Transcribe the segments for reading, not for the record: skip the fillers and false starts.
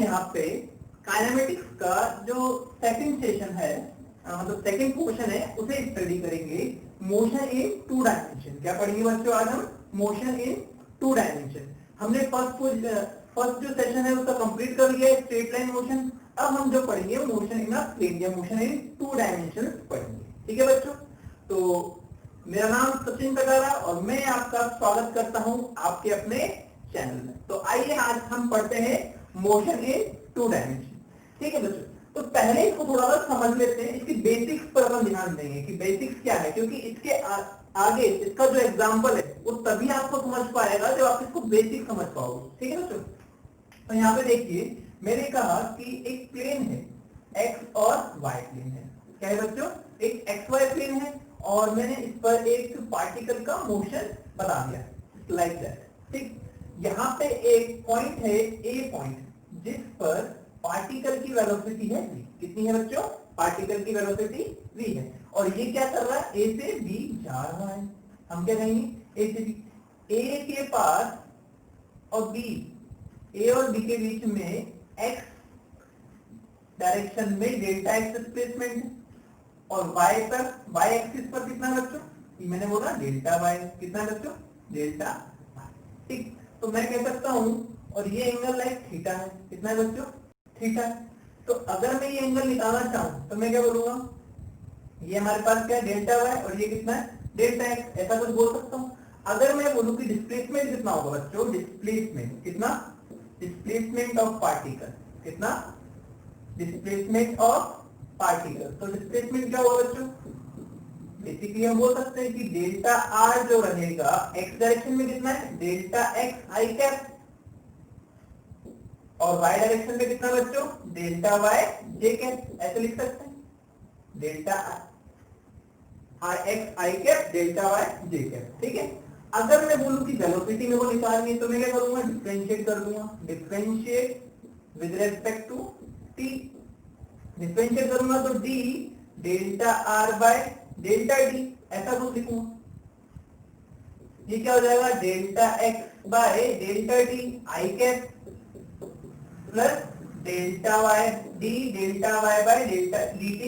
यहाँ पे काइनेमेटिक्स का जो सेकंड सेशन है, मतलब सेकंड पोर्शन है, उसे स्टडी करेंगे, मोशन इन 2 डायमेंशन। क्या पढ़ेंगे बच्चों आज हम? Motion in 2 dimension. हमने फर्स्ट जो सेशन है उसका कंप्लीट कर लिया है, स्ट्रेट लाइन मोशन। अब हम जो पढ़ेंगे मोशन इन प्लेन या मोशन इन 2 डायमेंशन पढ़ेंगे। ठीक है बच्चों, तो मेरा नाम सचिन कटारा और मैं आपका स्वागत करता हूं आपके अपने चैनल में। तो आइए आज हम पढ़ते हैं मोशन इन 2 डायमेंशन। ठीक है बच्चों, तो पहले इसको थोड़ा सा समझ लेते हैं, इसकी बेसिक्स पर अपन ध्यान देंगे कि बेसिक्स क्या है, क्योंकि इसके आगे इसका जो एग्जांपल है वो तभी आपको समझ पाएगा जब आप इसको बेसिक समझ पाओगे। ठीक है बच्चों, तो यहाँ पे देखिए मैंने कहा कि एक प्लेन है, एक्स और वाई प्लेन है। क्या है बच्चों? एक एक्स वाई प्लेन है और मैंने इस पर एक पार्टिकल का मोशन बता दिया, लाइक दैट। ठीक, यहाँ पे एक पॉइंट है, ए पॉइंट, जिस पर पार्टिकल की वेलोसिटी है v। कितनी है बच्चों? पार्टिकल की वेलोसिटी v है और ये क्या कर रहा है? a से b जा रहा है। हम क्या कहेंगे? a से b। a के पास और b, a और b के बीच में x डायरेक्शन में डेल्टा x डिस्प्लेसमेंट है और y पर, y एक्सिस पर कितना बच्चों? ये मैंने बोला डेल्टा y। कितना बच्चों? Delta y। ठीक, तो मैं कह सकता हूं, और ये एंगल लाइक थीटा है। कितना है बच्चों? थीटा। तो अगर मैं ये एंगल निकालना चाहूं तो मैं क्या बोलूंगा? ये हमारे पास क्या है? डेल्टा y और ये कितना है? Delta x। ऐसा कुछ बोल सकता हूं। अगर मैं बोलूं कि डिस्प्लेसमेंट कितना होगा बच्चों? डिस्प्लेसमेंट कितना? डिस्प्लेसमेंट ऑफ पार्टिकल कितना? Displacement of particle. तो डिस्प्लेसमेंट क्या होगा बच्चों? बेसिकली हम बोल सकते हैं कि डेल्टा आर जो रहेगा x डायरेक्शन में कितना है? डेल्टा एक्स आई कैप, और y डायरेक्शन में कितना बच्चों? डेल्टा y जे कैप। ऐसे लिख सकते हैं, delta I x I cap, delta y J cap. ठीक है, अगर मैं बोलूं कि वेलोसिटी में वो निकालनी है तो मैं क्या करूंगा? डिफरेंशिएट कर दूंगा। Differentiate with respect to t। Differentiate करूंगा तो d delta r by delta d, ऐसा कुछ लिखूंगा। ये क्या हो जाएगा? Delta x by delta d I cap plus delta y d delta y by delta dt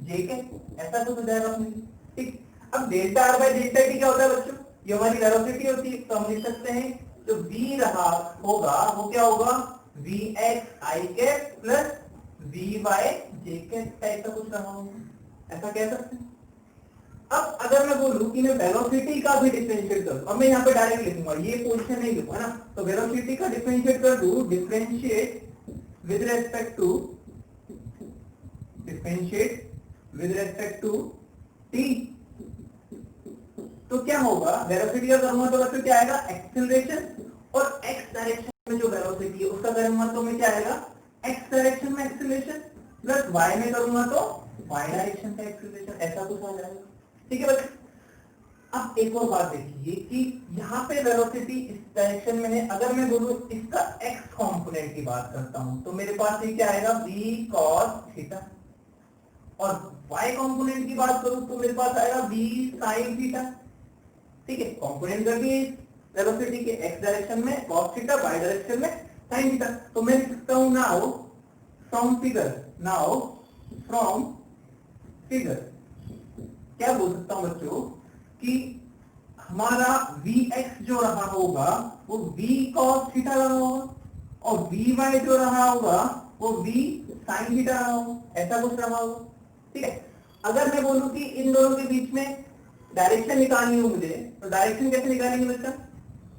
j cap, ऐसा कुछ हो जाएगा अपने। ठीक, अब delta r by delta d क्या होता है बच्चों? ये हमारी वेलोसिटी होती है। तो हम लिख सकते हैं जो v रहा होगा वो क्या होगा? vx i cap plus vy j cap, ऐसा कुछ रहा होगा, ऐसा कह सकते हैं। अब अगर मैं बोलूं कि मैं वेलोसिटी का भी डिफरेंशिएट करूं, अब मैं यहाँ पे डायरेक्ट लिखूंगा, ये पोजीशन नहीं लिखूंगा ना, तो वेलोसिटी का डिफरेंशिएट कर दूं, differentiate with respect to, differentiate with respect to t, तो क्या होगा? वेलोसिटी का करूंगा तो बच्चों क्या आएगा? एक्सेलरेशन, और x डायरेक्शन में जो वेलोसिटी है उसका करूंगा तो मैं क्या आएगा? x डायरेक्शन में एक्सेलरेशन, प्लस y में करूंगा तो y डायरेक्शन का एक्सेलरेशन, ऐसा कुछ आ जाएगा। ठीक है बच्चों, अब एक और बात देखिए कि यहाँ पे वेलोसिटी इस डायरेक्शन में है। अगर मैं बोलूं इसका x कंपोनेंट की बात करता हूं तो मेरे पास ये क्या आएगा? v cos थीटा, और y कंपोनेंट की बात करूं तो मेरे पास आएगा v sin थीटा। ठीक है, कंपोनेंट कर दिए वेलोसिटी के, x डायरेक्शन में cos थीटा, y डायरेक्शन में sin थीटा। तो मैं लिख सकता हूं now from figure, now from figure क्या बोल सकता हूं बच्चों कि हमारा vx जो रहा होगा वो v cos थीटा रहा होगा और vy जो रहा होगा वो v sin थीटा रहा होगा, ऐसा कुछ रहा होगा। ठीक है, अगर मैं बोलूं कि इन दोनों के बीच में डायरेक्शन निकालनी हो मुझे, तो डायरेक्शन कैसे निकालेंगे बच्चा?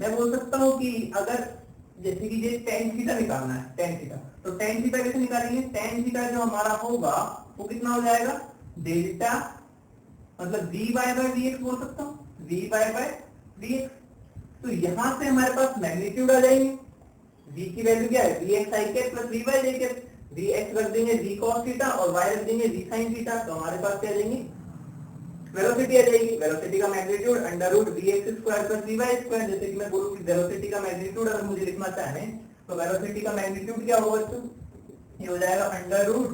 मैं बोल सकता हूं कि अगर जैसे कि ये tan थीटा निकालना है, tan थीटा, तो tan थीटा कैसे निकालेंगे? tan थीटा जो हमारा होगा वो कितना हो जाएगा? डेल्टा, मतलब vy बाय dx बोल सकता हूँ, vy बाय dx। तो यहां से हमारे पास मैग्नीट्यूड आ जाएंगे, v की वैल्यू क्या है? vx i cap plus vy j cap, vx रख देंगे v cos थीटा और y रख देंगे v sin थीटा, तो हमारे पास क्या आ जाएंगे? वेलोसिटी आ जाएगी। वेलोसिटी का magnitude under root vx square plus vy square. जैसे कि मैं बोलूं कि वेलोसिटी का मैग्नीट्यूड अगर मुझे लिखना चाहे तो वेलोसिटी का मैग्नीट्यूड क्या होगा बच्चों? ये हो जाएगा under root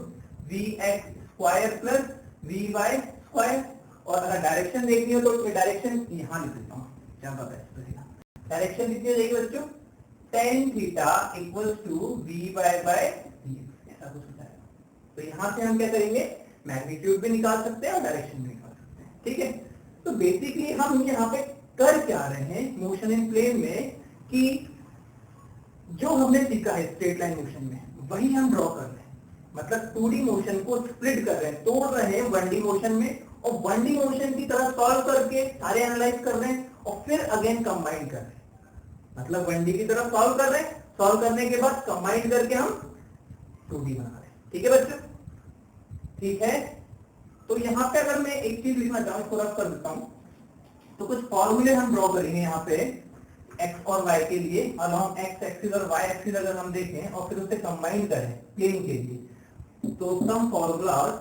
vx square plus vy square. और अगर डायरेक्शन देखनी हो तो डायरेक्शन यहाँ लिख देता हूँ, क्या पता है डायरेक्शन कितनी हो जाएगी बच्चों? tan theta equals to V Y by ऐसा कुछ होता है। तो यहां से हम क्या करेंगे, मैग्नीट्यूड भी निकाल सकते हैं और डायरेक्शन भी निकाल सकते हैं। ठीक है, तो बेसिकली हम यहाँ पे कर क्या रहे हैं मोशन इन प्लेन में, कि जो हमने सीखा है स्ट्रेट लाइन मोशन में वही हम ड्रॉ कर रहे हैं। मतलब 2D मोशन को स्प्लिट कर रहे हैं, तोड़ रहे हैं 1D मोशन में, और 1D मोशन की तरह सॉल्व करके सारे एनालाइज कर रहे हैं और फिर अगेन कंबाइन कर रहे हैं। मतलब 1D की तरह सॉल्व कर रहे हैं, सॉल्व करने के बाद कंबाइन करके हम 2D बना रहे हैं। ठीक है बच्चों, ठीक है। तो यहाँ पे अगर मैं एक चीज लिखना चाहूँ, इसको रफ कर देता हूँ, तो कुछ फॉर्मूले हम ड्रॉ करेंगे यहाँ पे x और y के लिए, अलोंग x एक्सिस और y एक्सिस अगर हम देखें और फिर उसे कंबाइन करें प्लेन के लिए, तो सम फॉर्मूलाज,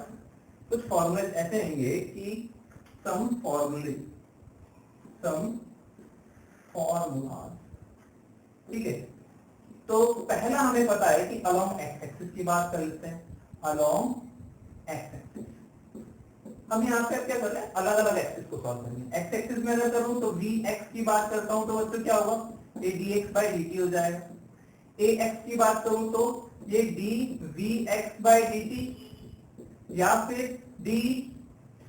कुछ फॉर्मूले ऐसे रहेंगे कि सम फॉर्मूलाज, ठीक है। तो पहला हमें पता है कि अलोंग x एक्सिस की बात कर लेते हैं, अलोंग x एक्सिस। हम यहाँ पे क्या कर रहे हैं, अलग अलग एक्सिस को सॉल्व करेंगे। एक्स एक्सिस में अगर करूं तो vx की बात करता हूं तो बच्चों क्या होगा, ये dx by dt हो जाएगा। ax की बात करूं तो ये dvx by dt, या फिर d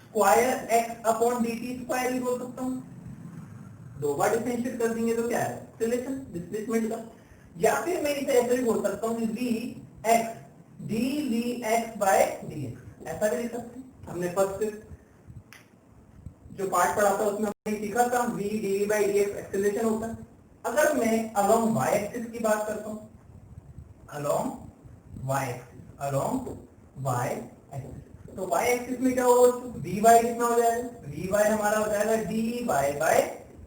square x upon dt square भी बोल सकता हूं। दो बार डिफरेंशिएट कर देंगे तो क्या है, रिलेशन डिस्प्लेसमेंट का। या फिर मैं इसे ऐसे भी बोल सकता हूं vx dvx by dx, ऐसा भी लिख सकते हैं। हमने फर्स्ट जो पार्ट पढ़ा था उसमें हमने सीखा था v dv by dx acceleration होता है। अगर मैं अलोंग y एक्सिस की बात करता हूं, अलोंग y एक्सिस, तो y एक्सिस में क्या होगा, vy कितना हो जाएगा, vy हमारा हो जाएगा dy by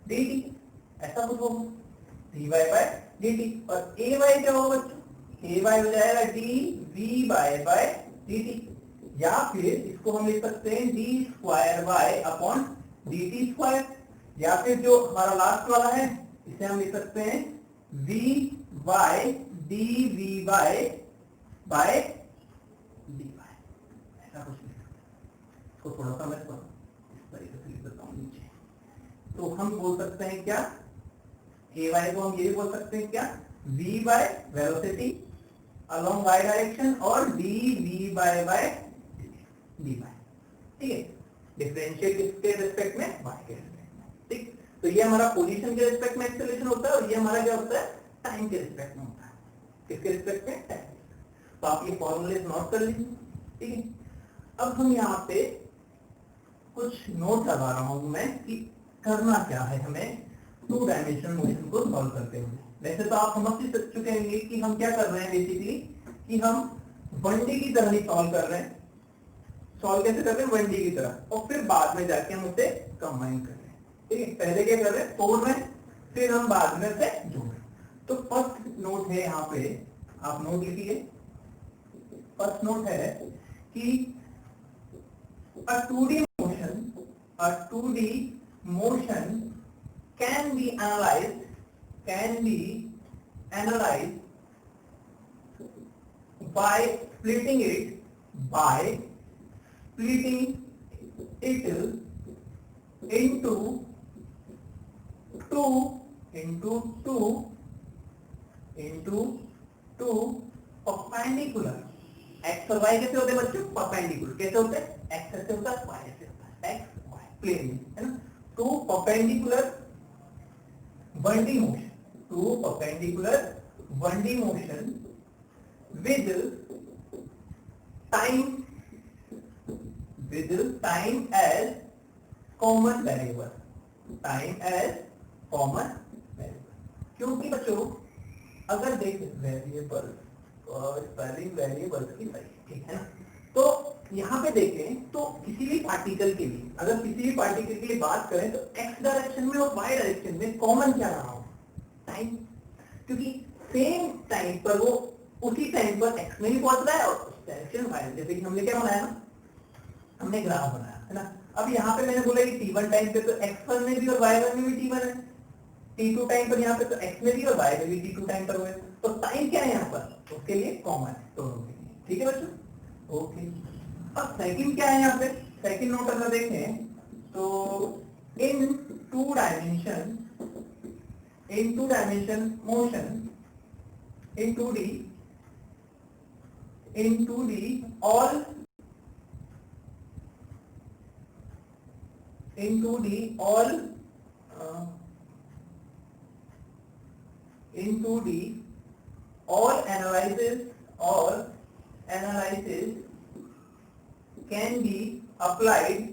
dt, ऐसा कुछ होगा, dy by dt। और ay क्या होगा बच्चों, ay हो जाएगा dvy by dt, या फिर इसको हम लिख सकते हैं D square Y upon D T square, या फिर जो हमारा लास्ट वाला है इसे हम लिख सकते हैं V Y D V Y by D Y, ऐसा कुछ लिख सकते हैं। इसको थोड़ा सा मैं इस तरीके से लिख देता हूँ नीचे। तो हम बोल सकते हैं क्या, ए वाई को हम ये भी बोल सकते हैं क्या, V by velocity along Y direction, और D V by D Y. ठीक है, डिफरेंशिएट किसके रिस्पेक्ट में, y के रिस्पेक्ट में। ठीक, तो ये हमारा पोजीशन के रिस्पेक्ट में एक्सेलरेशन होता है, और ये हमारा क्या होता है, टाइम के रिस्पेक्ट में होता है। किसके रिस्पेक्ट में, टाइम। तो आप ये फॉर्मूले नोट कर लीजिए। ठीक है, अब हम यहाँ पे कुछ नोट लगा रहा हूं मैं कि करना क्या है हमें 2 डायमेंशनल मोशन को सॉल्व करते हुए। वैसे तो आप समझ ही चुके होंगे कि हम क्या कर रहे हैं बेसिकली, कि हम 1D की तरह ही सॉल्व कर रहे हैं। सॉल्व कैसे कर रहे हैं, 1D की तरह, और फिर बाद में जाके हम उसे कंबाइन कर रहे हैं। ठीक है, पहले क्या कर रहे हैं, तोड़ रहे हैं, फिर हम बाद में उसे जोड़ रहे हैं। तो फर्स्ट नोट है यहाँ पे, आप नोट लिखिए। फर्स्ट नोट है कि a 2D motion can be analyzed by splitting it into two perpendicular। x और y कैसे होते हैं बच्चों, परपेंडिकुलर। कैसे होते हैं, x ऐसे होता है, y ऐसे होता है, x y प्लेन में, है ना। Two perpendicular 1D motion with time as common variable, क्योंकि बच्चों अगर देख वेरिएबल, स्पेलिंग वेरिएबल की सही, ठीक है ना। तो यहाँ पे देखें तो किसी भी पार्टिकल के लिए, अगर किसी भी पार्टिकल के लिए बात करें तो x डायरेक्शन में और y डायरेक्शन में कॉमन क्या रहा हो, टाइम। क्योंकि सेम टाइम पर वो उसी टाइम पर x में भी पहुंच रहा है और उस डायरेक्शन y में। जैसे कि हमने क्या बनाया ना, हमने ग्राफ बनाया है ना। अब यहाँ पे मैंने बोला कि t1 टाइम पे तो x1 में भी और y1 में भी t1 है, t2 टाइम पर यहाँ पे तो x में भी और y में भी t2 टाइम पर हुए। तो टाइम क्या है यहाँ पर, उसके लिए कॉमन है दोनों के लिए। ठीक है बच्चों, ओके। अब सेकंड क्या है यहाँ पे, सेकंड नोट अगर देखें तो in two dimension motion into the all into the all into the all analysis can be applied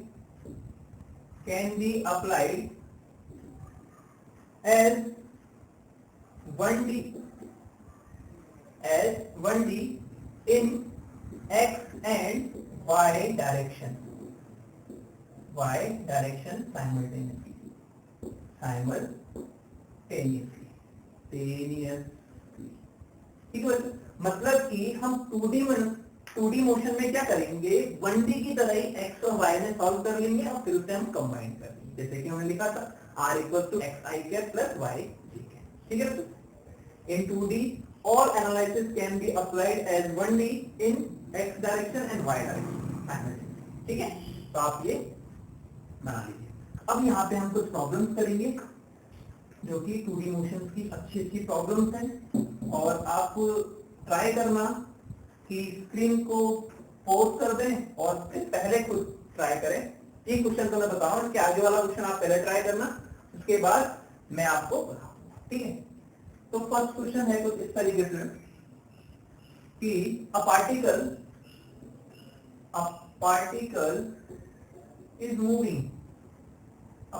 as 1D in x and y direction simultaneously ठीक है। मतलब कि हम 2D मोशन में क्या करेंगे, 1D की तरह ही x और y में सॉल्व कर लेंगे और फिर उसे हम कंबाइन कर लेंगे, जैसे कि हमने लिखा था r = xi plus y j, ठीक है। In 2D all analysis can be applied as 1D in x direction and y direction, ठीक है। तो आप ये बना लीजिए। अब यहाँ पे हम कुछ प्रॉब्लम्स करेंगे जो कि 2D मोशंस की अच्छी प्रॉब्लम्स हैं, और आप ट्राई करना कि स्क्रीन को पॉज कर दें और फिर पहले खुद ट्राई करें। 3 क्वेश्चन तो मैं बताऊं, इसके आगे वाला क्वेश्चन आप पहले ट्राई करना, उसके बाद मैं आपको बताऊंगा, ठीक है। तो फर्स्ट क्वेश्चन है कुछ इस तरीके से कि अ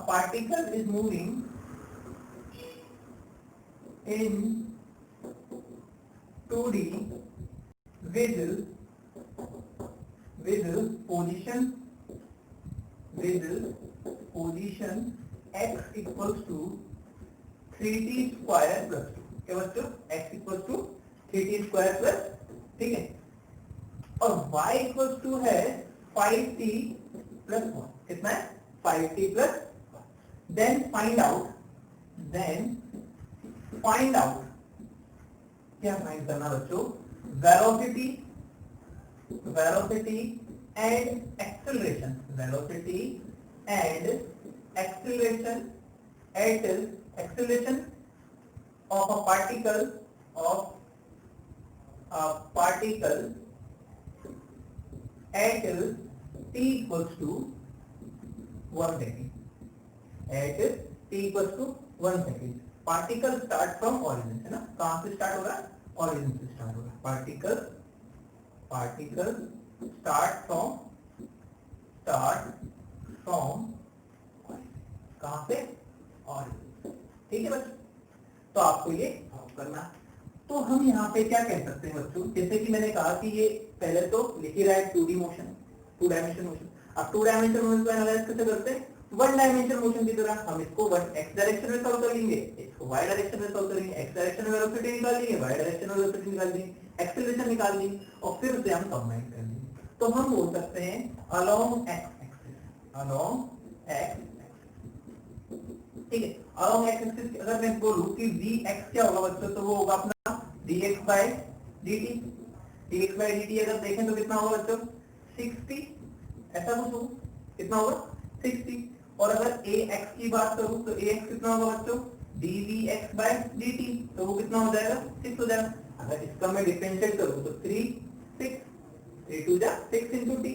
particle is moving in 2D with position x equals to 3t square plus 2, क्या बच्चों, x equals to 3t square plus, ठीक है, और y equals to है 5t plus 1, कितना है 5t plus 1। then find out क्या फाइंड करना बच्चों, velocity and acceleration at acceleration of a particle at t equals to 1 second, particle start from origin, है ना, कहां से स्टार्ट हो रहा है, ओरिजिन से स्टार्ट हो रहा है, पार्टिकल स्टार्ट फ्रॉम कहां से, ओरिजिन, ठीक है बच्चों। तो आपको ये सॉल्व करना है। तो हम यहाँ पे क्या कह सकते हैं बच्चों, जैसे कि मैंने कहा कि ये पहले तो लिख ही रहा है 2D मोशन, 2 डायमेंशन मोशन। अब 2 डायमेंशन मोशन को एनालाइज कैसे करते हैं, 1 डायमेंशन मोशन की तरह हम इसको x डायरेक्शन में सॉल्व कर लेंगे, इसको y डायरेक्शन में सॉल्व करेंगे, x डायरेक्शन में वेलोसिटी निकाल लेंगे, y डायरेक्शन में वेलोसिटी निकाल लेंगे, एक्सेलरेशन निकाल लेंगे और फिर उसे हम कंबाइन कर लेंगे। तो हम बोल सकते हैं अलोंग x एक्सिस, ठीक है। अलोंग x एक्सिस अगर मैं बोलूं कि vx क्या होगा बच्चों, तो वो होगा अपना dx by dt अगर देखें तो कितना होगा बच्चों 60, ऐसा कुछ होगा, कितना होगा 60। और अगर ax की बात करूं तो ax कितना होगा बच्चों dvx by dt, तो वो कितना हो जाएगा 6 हो जाएगा। अगर इसका मैं डिफरेंशिएट करूं तो 3 2 जा 6 into t,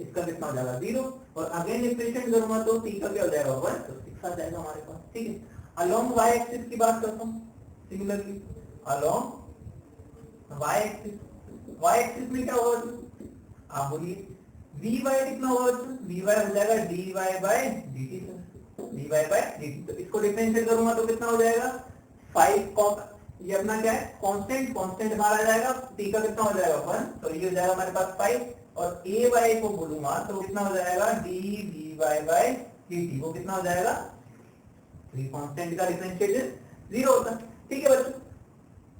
इसका कितना हो जाएगा 0, और अगेन डिफरेंशिएट करूंगा तो t का क्या हो जाएगा 1, तो 6 आ जाएगा हमारे पास, ठीक है। अलोंग y एक्सिस की बात करता हूं, सिमिलरली अलोंग y एक्सिस में क्या होगा, आप बोलिए vy कितना होगा, vy हो जाएगा dy by dt, तो इसको डिफरेंशिएट करूंगा तो कितना हो जाएगा 5 cos, ये अपना क्या है कांस्टेंट हमारा आ जाएगा, t का कितना हो जाएगा 1, तो ये हो जाएगा हमारे पास 5, और ay को बोलूंगा तो कितना हो जाएगा dvy by dt, वो कितना हो जाएगा, ये कांस्टेंट का डिफरेंशिएशन 0 होता है, ठीक है बच्चों।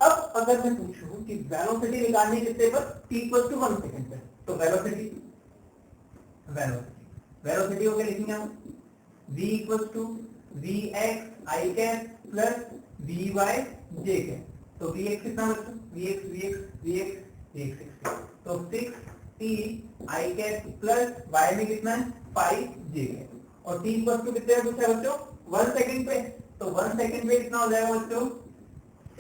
अब अगर मैं पूछूं कि वेलोसिटी निकालनी कितने पर, t = 1 सेकंड पे, तो वेलोसिटी हो गया, लिखेंगे हम v = vx i cap plus vy j cap, तो vx कितना बच्चों, vx 60, तो 6t i cap plus y में कितना है 5 j cap, और t = कितने पे पूछा है बच्चों 1 सेकंड पे, तो 1 सेकंड पे कितना हो जाएगा बच्चों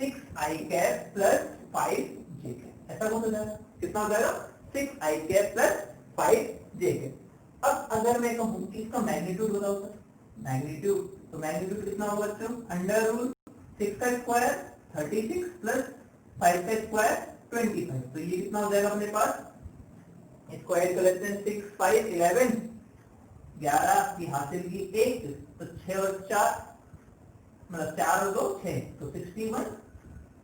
6 i cap plus 5j cap. ऐसा कौन हो जाएगा, कितना हो जाएगा 6i cap plus 5j cap. अब अगर मैं कहूं कि इसका मैग्नीट्यूड बताओ सर, मैग्नीट्यूड, तो मैग्नीट्यूड कितना होगा बच्चों, अंडर रूट 6 का स्क्वायर 36 प्लस 5 का स्क्वायर 25। तो ये कितना हो जाएगा अपने पास, इसको ऐड कर लेते हैं 6 5 11 11 की हासिल की 1, तो 6 और 4 मतलब 4 और 2 6, तो 61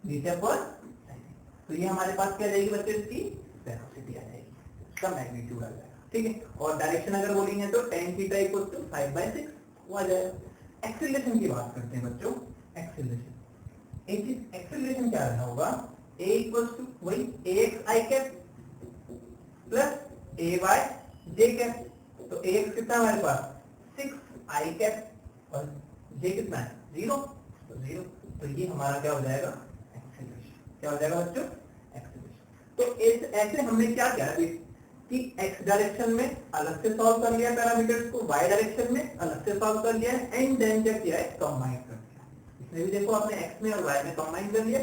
मीटर पर सेकंड। तो ये हमारे पास क्या जाएगी बच्चे, इसकी वेलोसिटी आ जाएगी, इसका मैग्नीट्यूड आ जाएगा, ठीक है। और डायरेक्शन अगर बोलेंगे तो tan थीटा इक्वल टू 5/6 वो आ जाएगा। एक्सीलरेशन की बात करते हैं बच्चों, एक्सीलरेशन, एक्सीलरेशन क्या रहना होगा, a इक्वल टू वही ax i cap plus a y j cap. तो ax कितना हमारे पास 6 i कैप और j कितना है 0, तो 0। तो ये हमारा क्या हो जाएगा, एक्सीलरेशन। क्या हो जाएगा बच्चों, एक्सीलरेशन। तो ऐसे हमने क्या किया कि x डायरेक्शन में अलग से सॉल्व कर लिया पैरामीटर्स को, y डायरेक्शन में अलग से सॉल्व कर लिया एंड देन क्या किया है, कंबाइन कर दिया। इसमें भी देखो आपने x में और y में कंबाइन कर लिया,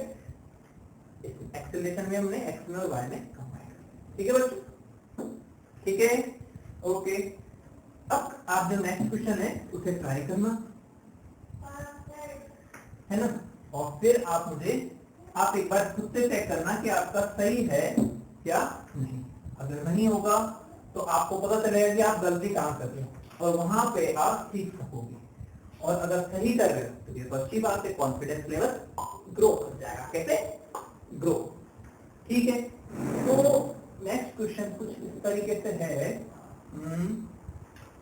एक्सीलरेशन में हमने x में और y में कंबाइन कर लिया, ठीक है बच्चों, ठीक है, ओके। अब आप जो नेक्स्ट क्वेश्चन है उसे ट्राई करना है ना, और फिर आप एक बार खुद से चेक करना कि आपका सही है या नहीं। अगर नहीं होगा तो आपको पता चलेगा कि आप गलती कहां कर रहे हो और वहां पे आप सीख सकोगे, और अगर सही कर रहे हो तो ये तो अच्छी बात है, कॉन्फिडेंस लेवल ग्रो कर जाएगा। कैसे ग्रो, ठीक है। तो नेक्स्ट क्वेश्चन कुछ इस तरीके से है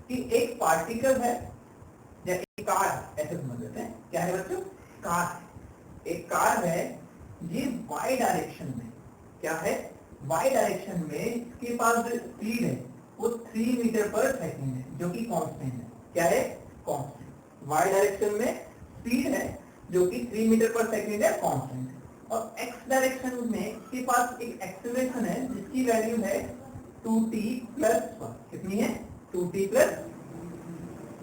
कि एक पार्टिकल है या एक कार, ऐसे समझ लेते हैं, क्या है बच्चों, कार, एक कार है, ये y डायरेक्शन में, क्या है, y डायरेक्शन में इसके पास जो स्पीड है वो 3 मीटर पर सेकंड है, जो कि कांस्टेंट है। क्या है, कांस्टेंट। y डायरेक्शन में स्पीड है जो कि 3 मीटर पर सेकंड है, कांस्टेंट है। और x डायरेक्शन में इसके पास एक एक्सीलरेशन है जिसकी वैल्यू है 2t प्लस 1। कितनी है, 2t प्लस,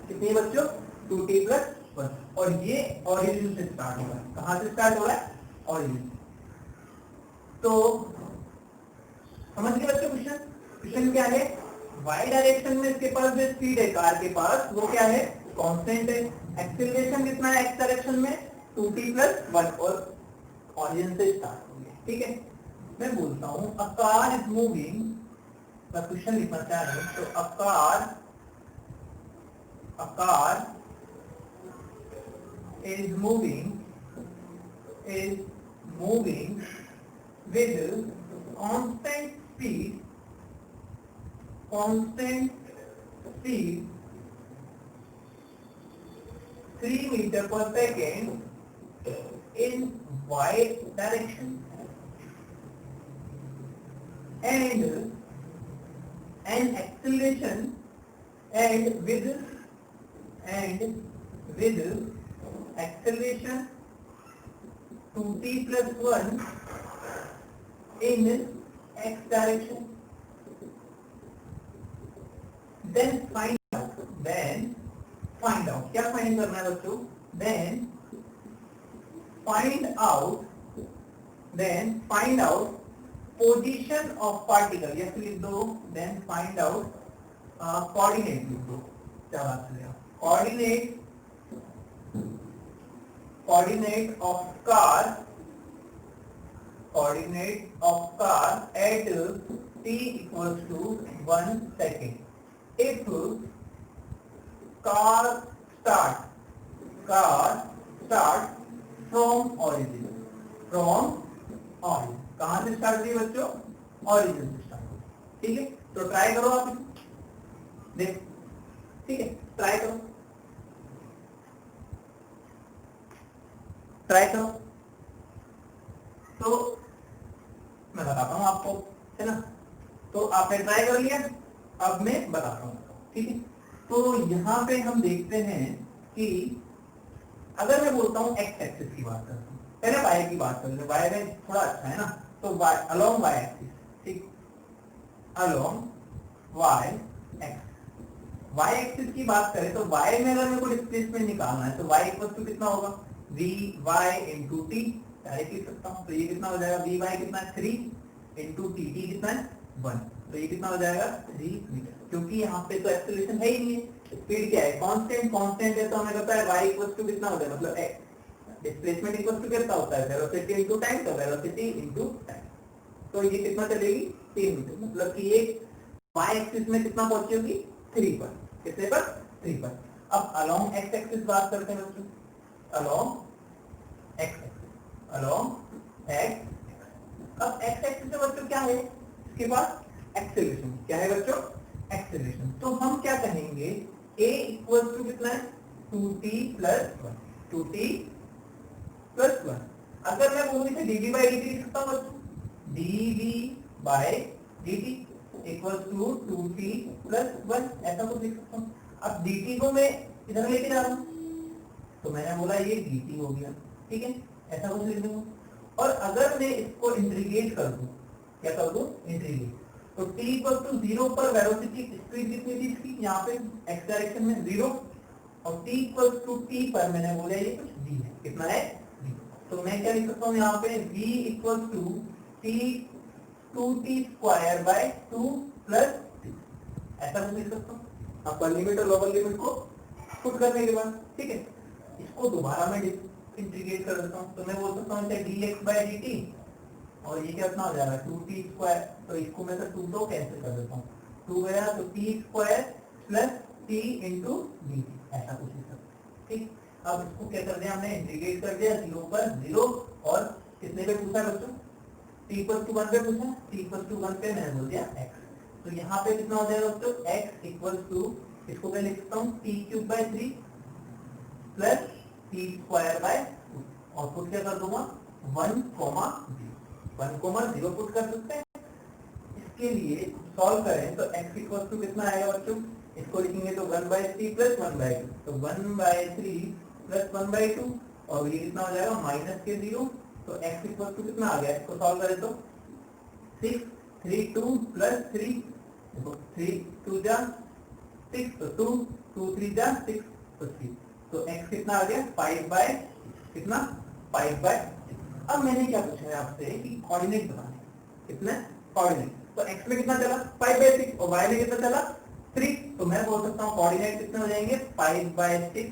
कितनी है बच्चों, 2t प्लस 1। और ये ओरिजिन से स्टार्ट हो रहा है, कहां से स्टार्ट हो रहा है, ओरिजिन। तो समझ गए बच्चों क्वेश्चन, क्वेश्चन क्या है, y डायरेक्शन में इसके पास जो स्पीड है कार के पास वो क्या है, कांस्टेंट है। एक्सीलरेशन कितना है x डायरेक्शन में, 2t प्लस 1, और ओरिजिन से स्टार्ट हो गया, ठीक है। मैं बोलता हूं अ कार इज मूविंग, मैं क्वेश्चन लिखना चाह रहा हूं, तो a car is moving with constant speed 3 meter per second in y direction and an acceleration and with acceleration 2t plus 1 in x direction. Then find out क्या find करना है बच्चों, find out position of particle, या फिर लिख दो then find out coordinate, लिख दो, क्या बात है, coordinate of car at t equals to 1 second if car start from origin, कहां से स्टार्ट हुई बच्चों, ओरिजिन से स्टार्ट हुई, ठीक है। तो ट्राई करो आप, देख, ठीक है, ट्राई करो तो मैं बताता हूं आपको, है ना। तो आपने ट्राई कर लिया, अब मैं बताता हूं, ठीक है। तो यहाँ पे हम देखते हैं कि अगर मैं बोलता हूं एक्स एक्सिस की बात करता हूं, पहले वाई की बात कर लें, वाई में थोड़ा अच्छा है ना, तो वाई अलोंग वाई एक्सिस, ठीक, along Y axis, Y axis की बात करें तो वाई में अगर मेरे को डिस्प्लेसमेंट निकालना है तो वाई इक्वल टू कितना होगा, V Y into T, direct लिख सकता हूँ। तो ये कितना हो जाएगा, वी बाई कितना 3 इंटू टी, टी कितना है 1, तो ये कितना हो जाएगा 3 मीटर, क्योंकि यहाँ पे तो एक्सेलरेशन है ही नहीं है, स्पीड क्या है कांस्टेंट, कांस्टेंट है तो हमें पता है y इक्वल टू कितना होता है, मतलब डिस्प्लेसमेंट इक्वल टू कितना होता है, वेलोसिटी इनटू टाइम, तो वेलोसिटी इनटू टाइम, तो ये कितना चलेगी 3 मीटर, मतलब कि ये y एक्सिस में कितना पहुंची होगी 3 पर, कितने पर 3 पर। अब अलोंग x एक्सिस बात करते हैं बच्चों, along x axis, along x, अब x एक्सिस में बच्चों क्या है, इसके पास एक्सेलरेशन, क्या है बच्चों एक्सेलरेशन, तो हम क्या कहेंगे a इक्वल टू कितना है 2t प्लस 1, 2t प्लस 1, अगर मैं बोलूं इसे dv बाई dt लिख सकता हूं बच्चों, dv by dt equal to 2t plus 1, ऐसा कुछ लिख सकता हूं। अब dt को मैं इधर लेके जा रहा हूं, तो मैंने बोला ये dt हो गया, ठीक है, ऐसा कुछ लिख दूंगा। और अगर मैं इसको इंटीग्रेट कर दूं, क्या कर दूं इंटीग्रेट, तो t इक्वल टू 0 पर वेलोसिटी स्पीड कितनी थी इसकी, यहाँ पे x डायरेक्शन में 0, और t इक्वल टू t पर मैंने बोला ये कुछ v है, कितना है v, तो मैं क्या लिख सकता हूँ यहाँ पे v equal to t 2t square by 2 plus 3, ऐसा कुछ लिख सकता हूँ। अपर लिमिट और लोअर लिमिट को पुट करने के बाद, ठीक है, इसको दोबारा मैं इंटीग्रेट कर देता हूँ, तो मैं बोल सकता हूँ dx बाय dt, और ये कितना हो जाएगा 2t स्क्वायर, तो इसको मैं तो 2 तो कैंसिल कर देता हूँ, 2 गया तो t square plus t into dt, ऐसा कुछ लिख सकते हैं, ठीक। अब इसको क्या कर दिया हमने, इंटीग्रेट कर दिया 0 पर 0, और कितने पे पूछा बच्चों, t इक्वल टू 1 पे पूछा, t इक्वल टू 1 पे मैंने बोल दिया x, तो यहाँ पे कितना हो जाएगा बच्चों x इक्वल टू, इसको मैं लिख सकता हूँ t cube by 3 plus t square by 2, और पुट क्या कर दूंगा 1 कोमा 0 पुट कर सकते हैं। इसके लिए सॉल्व करें तो x इक्वल टू कितना आएगा बच्चों, इसको लिखेंगे तो 1/3 प्लस 1/2, तो 1/3 प्लस 1/2, और ये कितना हो जाएगा माइनस के 0, तो x इक्वल टू कितना आ गया, इसको सॉल्व करें तो 6, 3 2 प्लस 3, देखो 3 2 जा 6, तो 2 2 3 जा 6, तो 3, तो x कितना आ गया 5/, कितना 5/6। अब मैंने क्या पूछा है आपसे कि कोऑर्डिनेट बताने, कितना कोऑर्डिनेट, तो x में कितना चला 5/6 और y में कितना चला 3, तो मैं बोल सकता हूँ कोऑर्डिनेट कितने हो जाएंगे 5/6,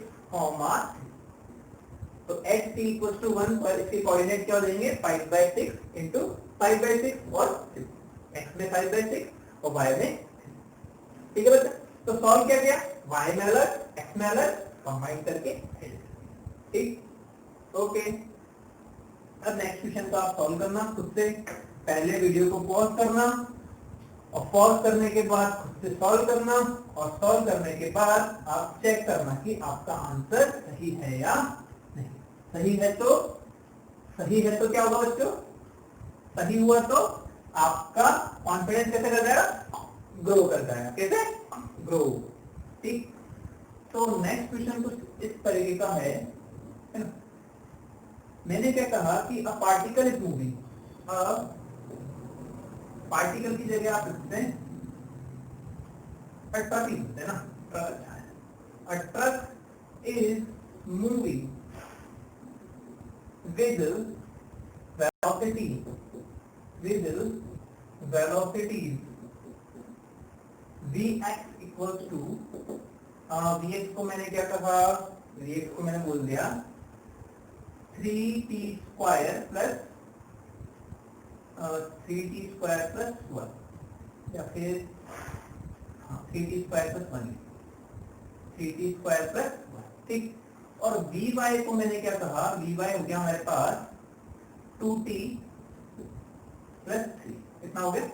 तो x t इक्वल टू 1 पर इसके कोऑर्डिनेट क्या हो जाएंगे 5/6 इंटू 5/6 और 6, x में 5/6 और y में, ठीक है बच्चा। तो सॉल्व क्या किया, y में अलग x में अलग कंबाइन करके, ठीक ओके। अब नेक्स्ट क्वेश्चन को आप सॉल्व करना खुद से, पहले वीडियो को पॉज करना, और पॉज करने के बाद खुद से सॉल्व करना, और सॉल्व करने के बाद आप चेक करना कि आपका आंसर सही है या नहीं। सही है तो क्या होगा बच्चों, सही हुआ तो आपका कॉन्फिडेंस कैसे कर जाएगा, ग्रो कर जाएगा, कैसे ग्रो, ठीक। तो नेक्स्ट क्वेश्चन कुछ इस तरीके का है ना, मैंने क्या कहा कि a particle is moving, particle की जगह आप लिखते हैं ट्रक ही होते हैं ना, a truck is moving with velocity vx equals to, vx को मैंने क्या कहा, vx को मैंने बोल दिया 3t square plus 3t square plus 1, या फिर 3t square plus 1, 3t square plus 1, ठीक। और vy को मैंने क्या कहा, vy हो गया हमारे पास 2t प्लस 3, कितना हो गया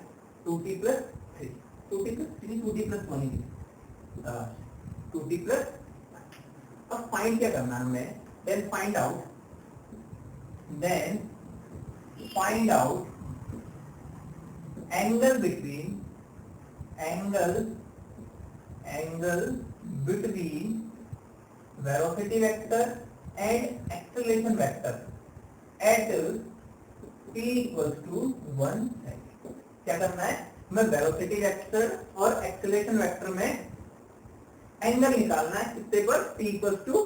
2t plus 3, 2t plus 3, 2t plus 1, 2t plus. अब फाइंड क्या करना है हमें, then find out angle between velocity vector and acceleration vector at t equals to 1 second। क्या करना है, मैं वेलोसिटी वेक्टर और एक्सेलरेशन वेक्टर में एंगल निकालना है, कितने पर t equals to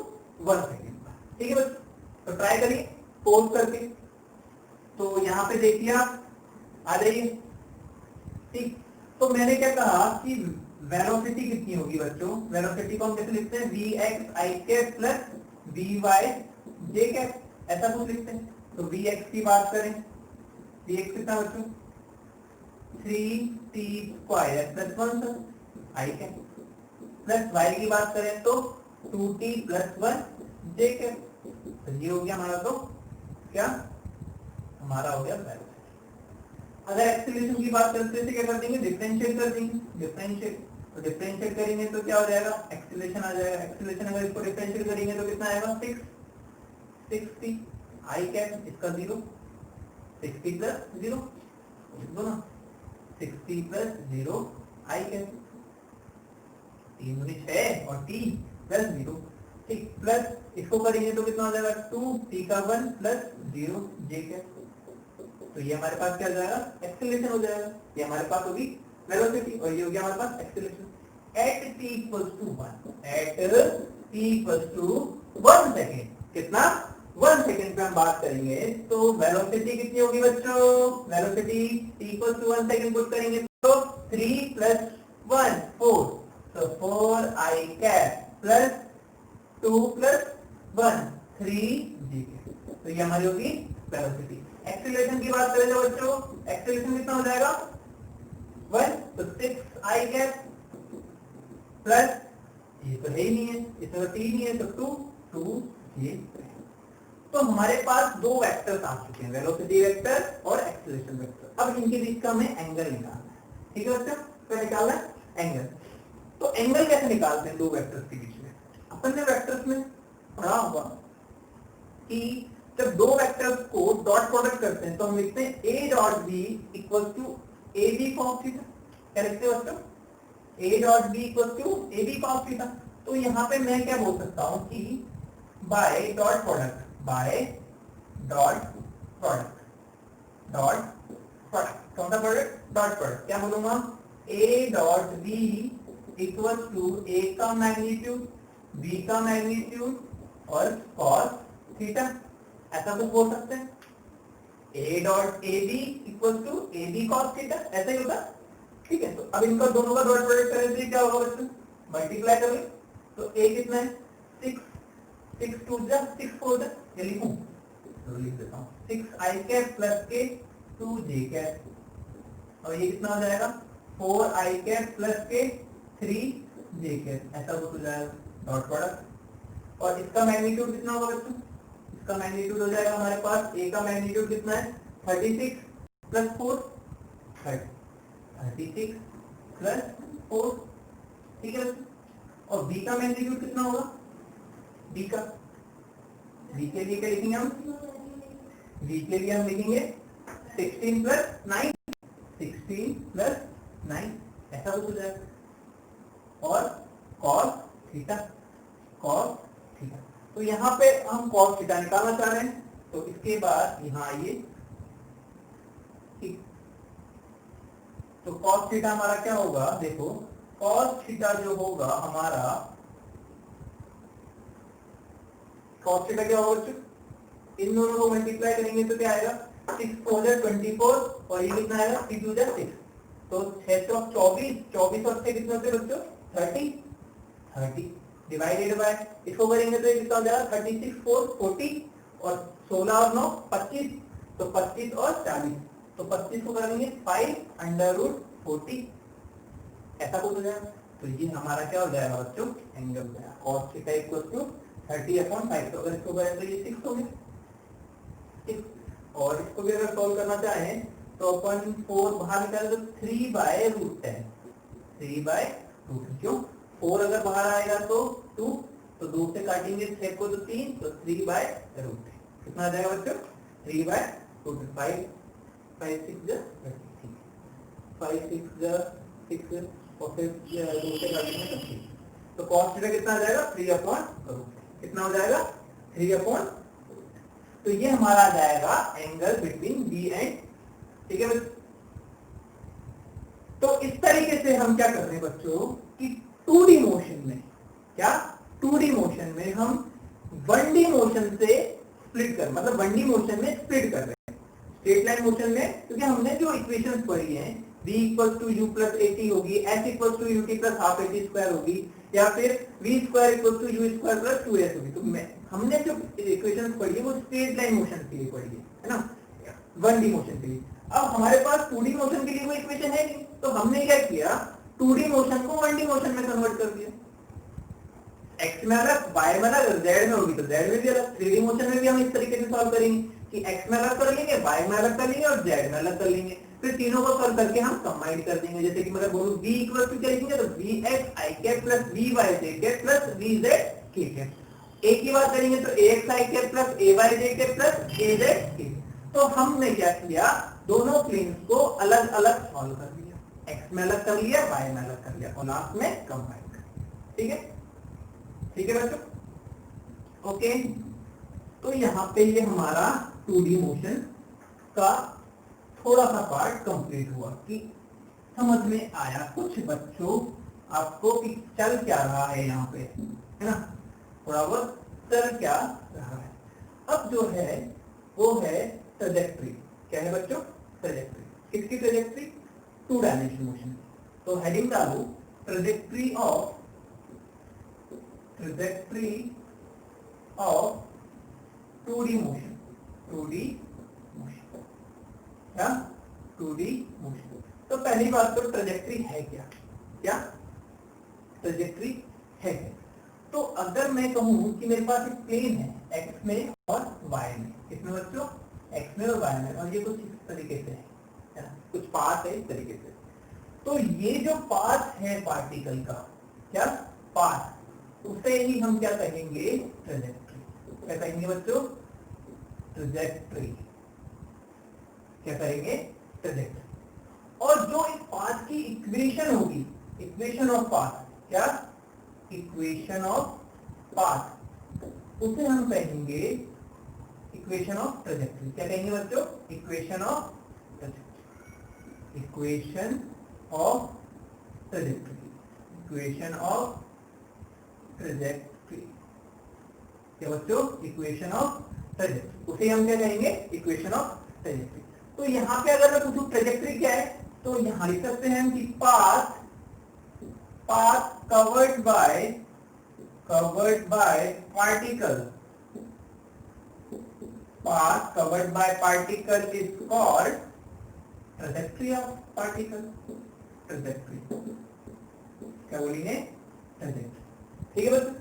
1 सेकेंड पर, ठीक है बस। तो ट्राई करिए पोज करके, तो यहाँ पे देखिए आप आ जाइए, ठीक। तो मैंने क्या कहा कि वेलोसिटी कितनी होगी बच्चों, वेलोसिटी को हम कैसे लिखते हैं, V X I cap plus V Y J cap, ऐसा कुछ लिखते हैं। तो वी एक्स की बात करें, वी एक्स कितना बच्चों, 3t square plus 1 sir I cap, plus Y की बात करें तो 2t प्लस 1 जे कैप। तो ये हो गया हमारा, तो क्या हमारा हो गया वेलोसिटी। अगर एक्सीलरेशन की बात करते हैं तो क्या कर देंगे, डिफरेंशिएट कर देंगे, डिफरेंशिएट। तो डिफरेंशिएट करेंगे तो क्या हो जाएगा, एक्सीलरेशन आ जाएगा। एक्सीलरेशन अगर इसको डिफरेंशिएट करेंगे तो कितना आएगा, 660 आई कैप, इसका 0, 60 प्लस 0, लिख दो ना, 60 प्लस 0 आई कैप, 3 दूनी 6 और t प्लस 0, ठीक। प्लस इसको करेंगे तो कितना हो जाएगा, 2t का 1 प्लस 0 जे कैप। तो ये हमारे पास क्या हो जाएगा, एक्सीलरेशन हो जाएगा। ये हमारे पास होगी वेलोसिटी और ये हो गया हमारे पास acceleration. At t equals to 1, at t equals to 1 second, कितना 1 सेकेंड पे हम बात करेंगे तो वेलोसिटी कितनी होगी बच्चों, velocity t equals to 1 second put करेंगे तो 3 प्लस 1 4, तो 4 I cap plus 2 plus 1 3 G cap. तो ये हमारी होगी वेलोसिटी। एक्सीलरेशन की बात करें तो बच्चों एक्सीलरेशन कितना हो जाएगा 1, तो 6 आई कैप प्लस, ये तो है ही नहीं है, इसमें t नहीं है तो 2 ये। तो हमारे पास दो वेक्टर्स आ चुके हैं, वेलोसिटी वेक्टर और एक्सीलरेशन वेक्टर। अब इनके बीच का हमें एंगल निकालना है, ठीक है बच्चों, तो निकालना है एंगल। तो एंगल कैसे निकालते हैं दो वेक्टर्स के बीच में, अपन ने वेक्टर्स में पढ़ा होगा कि जब दो वेक्टर्स को डॉट प्रोडक्ट करते हैं तो हम लिखते हैं a dot b equal to A B cos theta. क्या लिखते हैं बच्चों, a dot b equal to A B cos theta. तो यहाँ पे मैं क्या बोल सकता हूँ कि by dot product, by dot product, dot product, कौन सा प्रोडक्ट, डॉट प्रोडक्ट। क्या बोलूंगा, a dot b equal to a का मैग्नीट्यूड b का मैग्नीट्यूड और कॉस थीटा, ऐसा कुछ बोल सकते हैं। a dot A B equal to A B cos theta, ऐसा ही होगा, ठीक है। तो अब इनका दोनों का डॉट प्रोडक्ट करें तो क्या होगा बच्चों, मल्टीप्लाई करें तो a कितना है 6, 6 2 जा 6 4 जा, ये लिखूं तो लिख देता हूं 6 आई कैप प्लस के 2 जे कैप, और ये कितना हो जाएगा 4 आई कैप प्लस के 3 जे कैप, ऐसा कुछ हो जाएगा डॉट प्रोडक्ट। और इसका मैग्नीट्यूड कितना होगा बच्चों, इसका मैग्नीट्यूड हो जाएगा हमारे पास, a का मैग्नीट्यूड कितना है 36 प्लस 4, 36 प्लस 4, ठीक है। और b का मैग्नीट्यूड कितना होगा, b के लिए क्या लिखेंगे हम, b के लिए हम लिखेंगे 16 प्लस 9, 16 प्लस 9, ऐसा कुछ हो जाएगा। और cos थीटा, cos थीटा। तो यहाँ पे हम cos थीटा निकालना चाह रहे हैं, तो इसके बाद यहाँ आइए, ठीक। तो cos थीटा हमारा क्या होगा, देखो cos थीटा जो होगा हमारा, cos थीटा क्या होगा बच्चों, इन दोनों को मल्टीप्लाई करेंगे तो क्या आएगा 6 4 24, और ये कितना आएगा 3 2 6, तो 6 चौक 24, 24 और 6 कितने होते बच्चों 30, डिवाइडेड बाय, इसको करेंगे तो ये कितना हो जाएगा 36 4 40, और 16 और 9 25, तो 25 और 40, तो 25 को करेंगे 5 अंडर रूट 40, ऐसा कुछ हो जाएगा। तो ये हमारा क्या हो जाएगा बच्चों, एंगल हो जाएगा cos थीटा इक्वल टू 30/5। तो अगर इसको करें तो ये 6 हो गया, ठीक। और इसको भी अगर सॉल्व करना चाहें तो अपन 4 बाहर निकालें तो 3/√10, 3/√10, क्यों 4 अगर बाहर आएगा तो 2, तो 2 से काटेंगे 6 को तो 3, तो 3/√10 कितना आ जाएगा बच्चों 3/√5, 5 6 जा 5 6 जा 6, और फिर 2 से काटेंगे तो 3, तो cos थीटा कितना आ जाएगा 3/√10, कितना हो जाएगा 3/, तो ये हमारा आ जाएगा एंगल बिटवीन बी एंड, ठीक है। तो इस तरीके से हम क्या कर रहे हैं बच्चों कि 2D मोशन में, क्या 2D मोशन में हम 1D मोशन से स्प्लिट कर, मतलब 1D मोशन में स्प्लिट कर रहे हैं। स्ट्रेट लाइन मोशन में, क्योंकि हमने जो इक्वेशंस पढ़ी हैं v equal to U plus A T होगी, s equal to U T plus half A T square होगी, या फिर v square equal to U square plus 2s होगी। तो हमने जो इक्वेशंस पढ़ी है वो स्ट्रेट लाइन मोशन के लिए पढ़ी है ना, 1D मोशन के लिए। अब हमारे पास 2D मोशन के लिए कोई इक्वेशन है नहीं, तो हमने क्या किया, 2D मोशन को 1D मोशन में कन्वर्ट कर दिया। x में अलग, y में अलग, z में होगी तो z में भी अलग। 3D मोशन में भी हम इस तरीके से सॉल्व करेंगे कि x में अलग कर लेंगे, y में अलग कर लेंगे और z में अलग कर लेंगे, फिर तीनों को सॉल्व करके हम कंबाइन कर देंगे। जैसे कि मैं बोलूं v इक्वल टू क्या लिखेंगे, तो vx i cap plus vy j cap plus vz k cap. एक ही बात करेंगे तो ax i cap plus ay j cap plus az k cap. तो हमने क्या किया, दोनों प्लेन्स को अलग अलग सॉल्व कर लिया, x में अलग कर लिया, y में अलग कर लिया और लास्ट में कंबाइन कर लिया। ठीक है, ठीक है बच्चों, ओके। तो यहाँ पे ये हमारा 2D मोशन का थोड़ा सा पार्ट कंप्लीट हुआ कि समझ में आया कुछ बच्चों आपको कि चल क्या रहा है यहाँ पे, है ना, थोड़ा बहुत चल क्या रहा है। अब जो है वो है ट्रैजेक्टरी। क्या है बच्चों, ट्रैजेक्टरी। किसकी ट्रैजेक्टरी, 2 डायमेंशनल मोशन। तो हेडिंग डालो trajectory of 2D motion. 2D motion, क्या 2D मोशन। तो पहली बात तो ट्रैजेक्टरी है क्या, क्या ट्रैजेक्टरी है। तो अगर मैं कहूं कि मेरे पास एक प्लेन है x में और y में, किसमें बच्चों, x में और y में, और ये कुछ इस तरीके से है ना, कुछ पाथ है इस तरीके से। तो ये जो पाथ है पार्टिकल का, क्या पाथ, उसे ही हम क्या कहेंगे, ट्रैजेक्टरी। क्या कहेंगे बच्चों, ट्रैजेक्टरी। क्या करेंगे, ट्रैजेक्टरी। और जो इस पाथ की इक्वेशन होगी, इक्वेशन ऑफ पाथ, क्या इक्वेशन ऑफ पाथ, उसे हम कहेंगे इक्वेशन ऑफ ट्रैजेक्टरी। क्या कहेंगे बच्चों, equation of trajectory. Equation of trajectory, equation of trajectory. क्या बच्चों, इक्वेशन ऑफ ट्रैजेक्टरी, उसे हम क्या कहेंगे, इक्वेशन ऑफ ट्रैजेक्टरी। तो यहाँ पे अगर मैं पूछूं ट्रैजेक्टरी क्या है, तो यहाँ लिख सकते हैं कि path covered by particle, path covered by particle is called trajectory of particle। trajectory क्या बोलेंगे, ट्रैजेक्टरी। ठीक है बच्चों।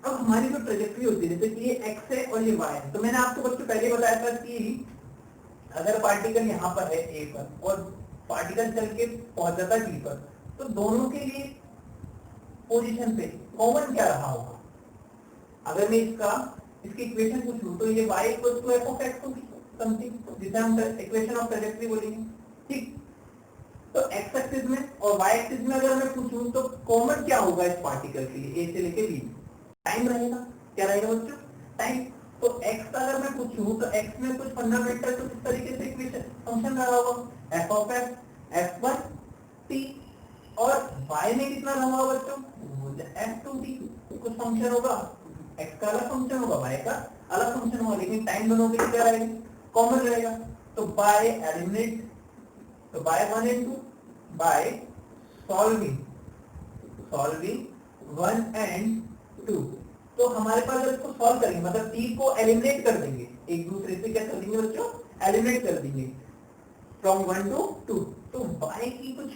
अब हमारी जो ट्रैजेक्टरी होती है, जैसे कि ये x है और ये y है, तो मैंने आपको बच्चों पहले बताया था कि अगर पार्टिकल यहाँ पर है a पर और पार्टिकल चल के पहुंच जाता है d पर, तो दोनों के लिए पोजीशन पे कॉमन क्या रहा होगा। अगर मैं इसकी इक्वेशन पूछूं तो ये y equal to f of x होगी समथिंग, जिसे हम इक्वेशन ऑफ ट्रैजेक्टरी बोलेंगे। ठीक, तो x एक्सिस में और y एक्सिस में अगर मैं पूछूं तो कॉमन क्या होगा इस पार्टिकल के लिए, a से लेके b, टाइम रहेगा। क्या रहेगा बच्चों, टाइम। तो x का अगर मैं पूछूं तो x में कुछ फंडामेंटल तो इस तरीके से इक्वेशन फंक्शन रहा होगा f of x f1 t, और y में कितना रहा होगा बच्चों, f2t, कुछ फंक्शन होगा, x का अलग फंक्शन होगा, y का अलग फंक्शन होगा, लेकिन टाइम दोनों के लिए क्या रहेगा, कॉमन रहेगा। तो बाय एलिमिनेट, तो by 1 and 2, by solving 1 and 2, तो हमारे पास जब इसको सॉल्व करेंगे मतलब t को एलिमिनेट कर देंगे, एक दूसरे से क्या कर देंगे बच्चों, एलिमिनेट कर देंगे फ्रॉम 1 to 2, तो y की कुछ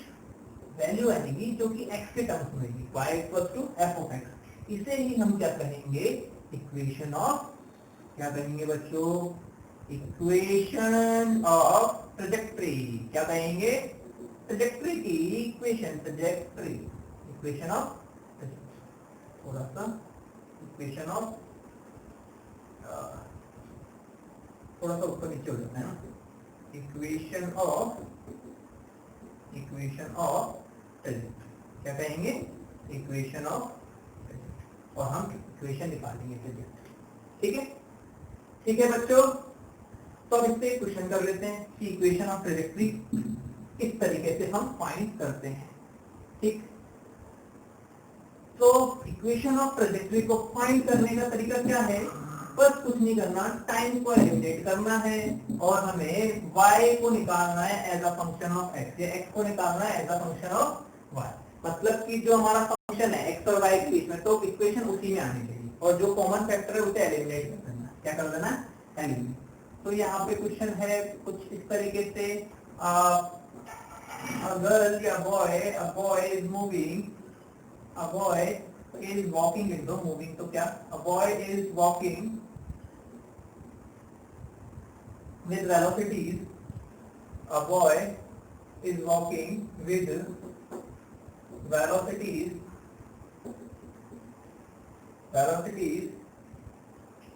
वैल्यू आएगी जो कि x के टर्म्स में होगी, y equal to f of x। इसे ही हम क्या कहेंगे, इक्वेशन ऑफ, क्या कहेंगे बच्चों, इक्वेशन ऑफ ट्रैजेक्टरी। क्या कहेंगे, ट्रैजेक्टरी की equation, trajectory, equation of trajectory. थोड़ा सा इक्वेशन ऑफ थोड़ा सा ऊपर नीचे हो जाता है ना, इक्वेशन ऑफ ट्रैजेक्टरी। क्या कहेंगे, इक्वेशन ऑफ, और हम इक्वेशन निकालेंगे ट्रैजेक्टरी। ठीक है, ठीक है बच्चों। तो अब इससे क्वेश्चन कर लेते हैं कि इक्वेशन ऑफ ट्रैजेक्टरी किस तरीके से हम फाइंड करते हैं। ठीक, तो इक्वेशन ऑफ ट्रैजेक्टरी को फाइंड करने का तरीका क्या है, बस कुछ नहीं करना, टाइम को एलिमिनेट करना है और हमें y को निकालना है as a function of x, या x को निकालना है as a function of y। मतलब कि जो हमारा फंक्शन है x और y के बीच में, तो इक्वेशन उसी में आनी चाहिए और जो कॉमन फैक्टर है उसे एलिमिनेट कर देना। क्या कर देना? एलिमिनेट। तो यहाँ पे क्वेश्चन है कुछ इस तरीके से, a girl या a boy is moving, a boy is walking, लिख दो moving तो क्या, a boy is walking with velocities, a boy is walking with velocities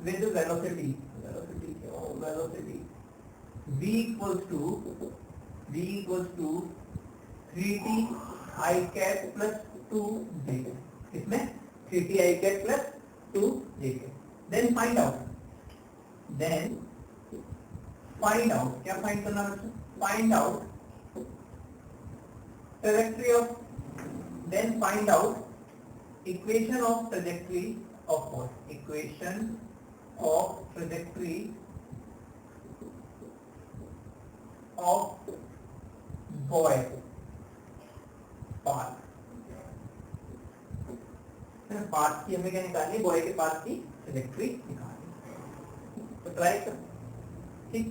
with velocity v equals to 3t I cat plus 2j, इसमें 3t I cat plus 2j। then find out, क्या find करना है? Find out trajectory of, then find out equation of trajectory of what? Equation of trajectory of boy path। Path की हमें क्या निकालनी? Boy के path की ट्रैजेक्टरी निकालनी। तो ट्राई कर, ठीक।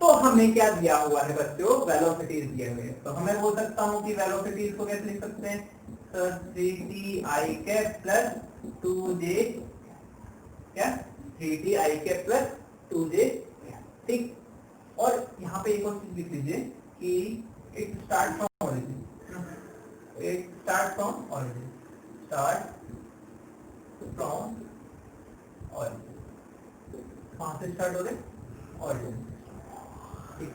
तो हमें क्या दिया हुआ है बच्चों? वेलोसिटीज दिए हुए हैं। तो हमें बोल सकता हूँ कि वेलोसिटीज को कैसे लिख सकते हैं? Sir 3t I cap plus 2j, क्या 3t I cap plus 2j, ठीक। और यहाँ पे एक और चीज लिख लीजिए कि it start from origin, start from origin. कहां से स्टार्ट हो रहे? ओरिजिन, ठीक।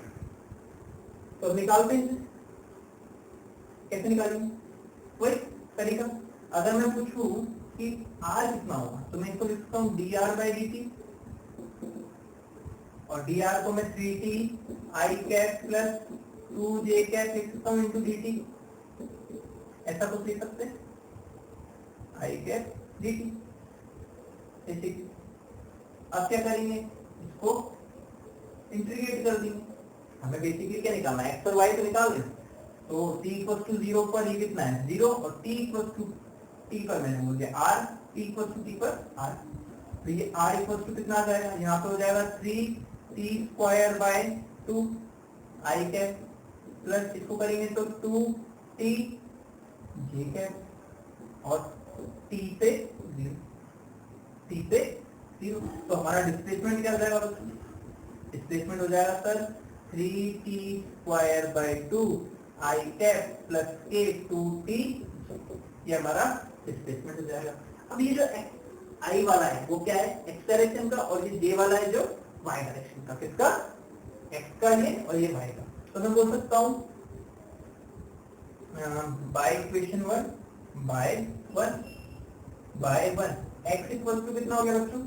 तो निकालते हैं, कैसे निकालेंगे? वही तरीका। अगर मैं पूछूं कि r कितना होगा तो मैं इसको लिख सकता हूँ dr/dt, और dr को मैं 3t I cap plus 2j cap लिख सकता हूँ इंटू dt। ऐसा कुछ लिख सकते हैं, I कैप dt, ठीक। अब क्या करेंगे? इसको इंटीग्रेट कर देंगे। हमें बेसिकली क्या निकालना है? x और y तो निकाल दें। तो t इक्वल्स टू 0 पर ये कितना है? 0, और t इक्वल्स टू t पर मैंने बोल दिया r, t equals to t पर r। तो ये r इक्वल्स टू कितना आ जाएगा? यहाँ पे हो जाएगा 3t square by 2 I cap plus इसको करेंगे तो 2t j कैप और t पे 0, t पे 0। तो हमारा डिस्प्लेसमेंट क्या हो जाएगा? डिस्प्लेसमेंट हो जाएगा sir 3t square by 2 I cap plus k 2t, ये हमारा डिस्प्लेसमेंट हो जाएगा। अब ये जो I वाला है वो क्या है? x डायरेक्शन का, और ये j वाला है जो y डायरेक्शन का। किसका? x का ये, और ये y का। तो मैं बोल सकता हूँ by equation 1 by 1 x equal to कितना हो गया बच्चों?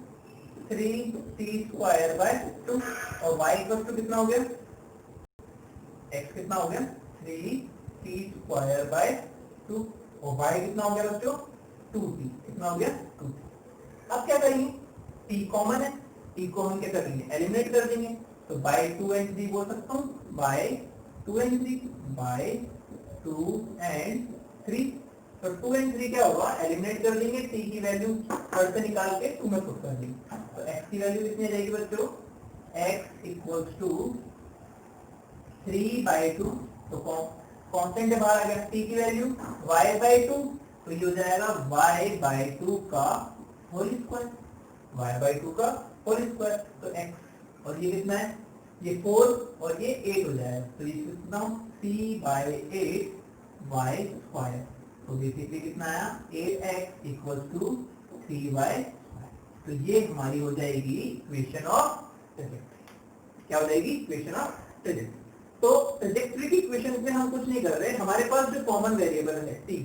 3t स्क्वायर बाय 2, और y इक्वल टू कितना हो गया? x कितना हो गया? 3t स्क्वायर बाय 2, और y कितना हो गया बच्चों? 2t। कितना हो गया? 2t। अब क्या करेंगे? t कॉमन है, t को हम क्या करेंगे? एलिमिनेट कर देंगे। तो बाय 2 and 3 बोल सकता हूँ, बाय 2 and 3, बाय 2 and 3। तो 2 and 3 क्या होगा? एलिमिनेट कर देंगे, t की वैल्यू फर्स्ट से निकाल के 2 में पुट कर देंगे। तो x की वैल्यू कितनी आ जाएगी बच्चों? x equals to 3/2। तो कांस्टेंट है बाहर आ गया, t की वैल्यू y/2, तो ये हो जाएगा y/2 का होल स्क्वायर, y/2 का होल स्क्वायर। तो x, और ये कितना है? ये 4 और ये 8 हो जाएगा। तो ये कितना? c/8 y square. तो बेसिकली कितना आया? 8x equals to 3y। तो ये हमारी हो जाएगी इक्वेशन ऑफ ट्रैजेक्टरी। क्या हो जाएगी? Equation of trajectory. तो ट्रैजेक्टरी की इक्वेशन में हम कुछ नहीं कर रहे, हमारे पास जो कॉमन वेरिएबल है t,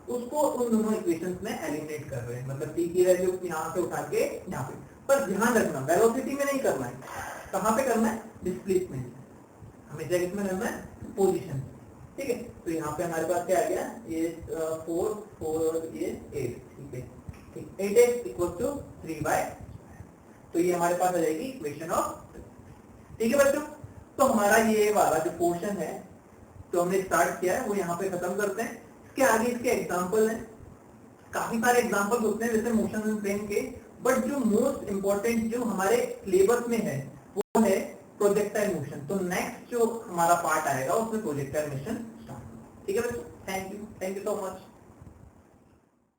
उसको उन दोनों इक्वेशंस में एलिमिनेट कर रहे हैं। मतलब t की वैल्यू यहाँ से उठा के यहाँ पे। पर ध्यान रखना, वेलोसिटी में नहीं करना है। कहाँ पे करना है? डिस्प्लेसमेंट। हमेशा किसमें करना है? पोजीशन। ठीक है। तो यहाँ पे हमारे पास क्या आ गया? ये 4 और ये 8, ठीक है। 8x equal to 3y। तो ये हमारे पास आ जाएगी इक्वेशन ऑफ, ठीक है बच्चों। तो हमारा ये वाला जो पोर्शन है तो हमने स्टार्ट किया है वो यहाँ पे खत्म करते हैं। इसके आगे इसके एग्जाम्पल हैं, काफी सारे एग्जाम्पल होते हैं जैसे मोशन एंड प्लेन के, बट जो मोस्ट इंपॉर्टेंट जो हमारे सिलेबस में है वो है प्रोजेक्टाइल मोशन। तो नेक्स्ट जो हमारा पार्ट आएगा उसमें प्रोजेक्टाइल मोशन स्टार्ट, ठीक है बच्चों। Thank you so much.